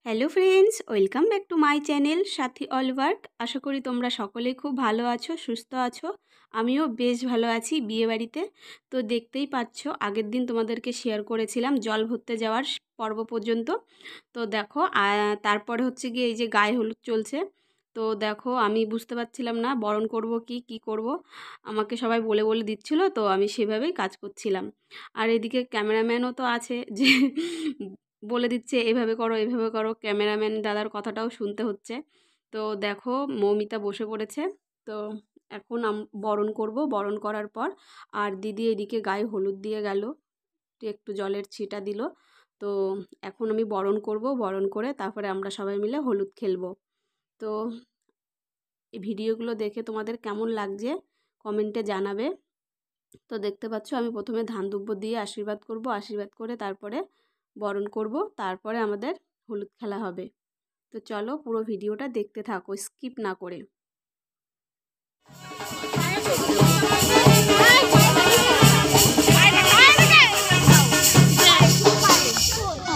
Hello friends welcome back to my channel साथी all work. आशा करी तुम्हारा सकले खूब भालो आछो सुस्थ आछो। आमिओ बेश भालो आछि बिये बाड़ीते। तो देखतेई पाচ্ছো आगेर दिन तुम्हादेरके शेयर करेছিলাম जल भरते जाওয়ার पर्व पर्यन्त। तो देखो तारपरे हच्छे गिये এই যে গায়ে হলুদ চলছে। তো দেখো আমি বুঝতে পারছিলাম না বরণ করব কি করব, আমাকে সবাই বলে বলে দিচ্ছিল, তো আমি সেভাবেই কাজ করছিলাম। আর এদিকে ক্যামেরাম্যানও তো আছে যে বলে দিচ্ছে এভাবে করো, ক্যামেরাম্যান দাদার কথাটাও শুনতে হচ্ছে। তো দেখো মৌমিতা বসে পড়েছে। তো এখন বরণ করব, বরণ করার পর আর দিদি এদিকে গায়ে হলুদ দিয়ে গেল, একটু জলের ছিটা দিল। তো এখন আমি বরণ করব, বরণ করে তারপরে আমরা সবাই মিলে হলুদ খেলবো। তো এই ভিডিওগুলো দেখে তোমাদের কেমন লাগছে কমেন্টে জানাবে। তো দেখতে পাচ্ছ আমি প্রথমে ধান দুব্য দিয়ে আশীর্বাদ করব, আশীর্বাদ করে তারপরে বরণ করব, তারপরে আমাদের হলুদ খেলা হবে। তো চলো পুরো ভিডিওটা দেখতে থাকো স্কিপ না করে।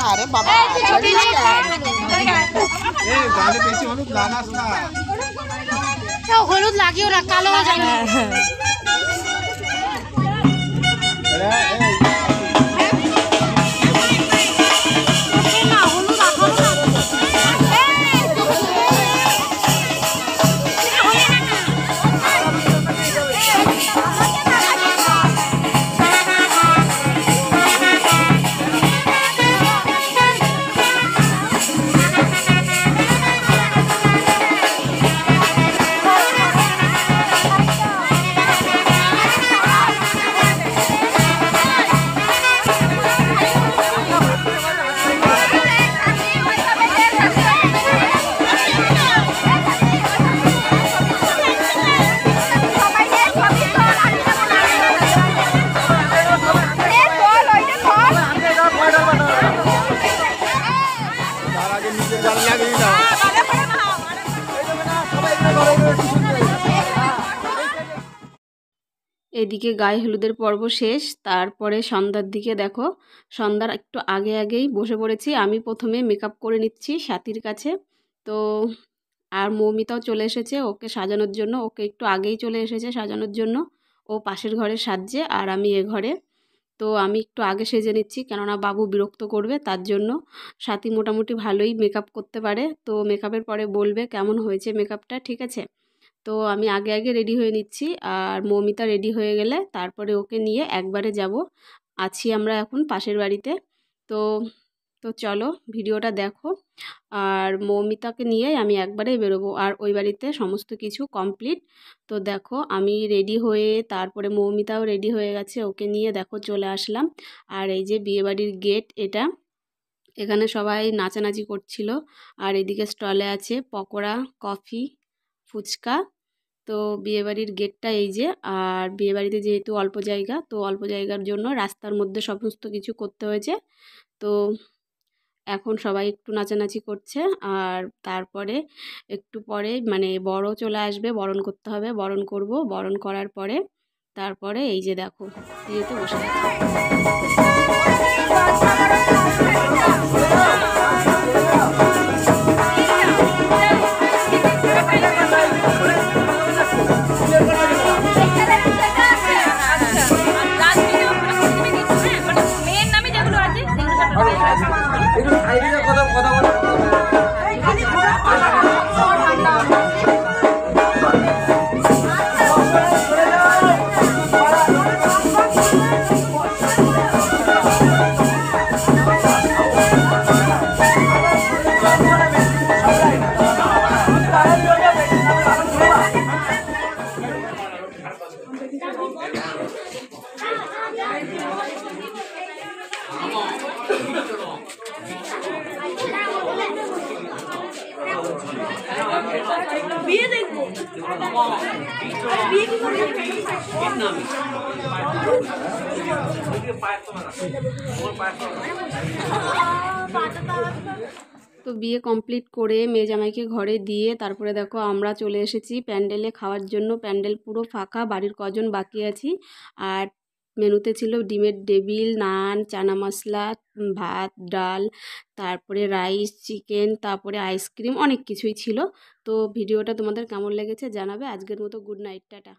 আরে বাবা হলুদ লাগিও না, কালো হয়ে যাবে। এদিকে গায়ে হলুদের পর্ব শেষ। তারপরে সন্ধ্যার দিকে দেখো সন্ধ্যার একটু আগেই বসে পড়েছি। আমি প্রথমে মেকআপ করে নিচ্ছি সাথীর কাছে। তো আর মৌমিতাও চলে এসেছে ওকে সাজানোর জন্য, ওকে একটু আগেই চলে এসেছে সাজানোর জন্য। ও পাশের ঘরে সাজছে আর আমি এ ঘরে। তো আমি একটু আগে সেজে নিচ্ছি কেননা বাবু বিরক্ত করবে, তার জন্য। সাথী মোটামুটি ভালোই মেকআপ করতে পারে, তো মেকআপের পরে বলবে কেমন হয়েছে মেকআপটা, ঠিক আছে। তো আমি আগে রেডি হয়ে নিচ্ছি আর মৌমিতা রেডি হয়ে গেলে তারপরে ওকে নিয়ে একবারে যাব। আছি আমরা এখন পাশের বাড়িতে। তো তো চলো ভিডিওটা দেখো। আর মৌমিতাকে নিয়েই আমি একবারেই বেরোবো, আর ওই বাড়িতে সমস্ত কিছু কমপ্লিট। তো দেখো আমি রেডি হয়ে, তারপরে মৌমিতাও রেডি হয়ে গেছে, ওকে নিয়ে দেখো চলে আসলাম। আর এই যে বিয়েবাড়ির গেট এটা, এখানে সবাই নাচানাচি করছিল। আর এদিকে স্টলে আছে পকোড়া, কফি, ফুচকা। তো বিয়েবাড়ির গেটটা এই যে। আর বিয়েবাড়িতে যেহেতু অল্প জায়গা, তো অল্প জায়গার জন্য রাস্তার মধ্যে সমস্ত কিছু করতে হয়েছে। তো এখন সবাই একটু নাচানাচি করছে। আর তারপরে একটু পরে মানে বড় চলে আসবে, বরণ করতে হবে, বরণ করব, বরণ করার পরে তারপরে এই যে দেখো বিয়েতে বসে গেছে। বিয়ে দেখবো, তো বিয়ে কমপ্লিট করে মেয়ে জামাইকে ঘরে দিয়ে তারপরে দেখো আমরা চলে এসেছি প্যান্ডেলে খাওয়ার জন্য। প্যান্ডেল পুরো ফাঁকা, বাড়ির কজন বাকি আছি। আর মেনুতে ছিল ডিমের ডেভিল, নান, চানা মশলা, ভাত, ডাল, তারপরে রাইস, চিকেন, তারপরে আইসক্রিম, অনেক কিছুই ছিল। তো ভিডিওটা তোমাদের কেমন লেগেছে জানাবে। আজকের মতো গুড নাইট, টাটা।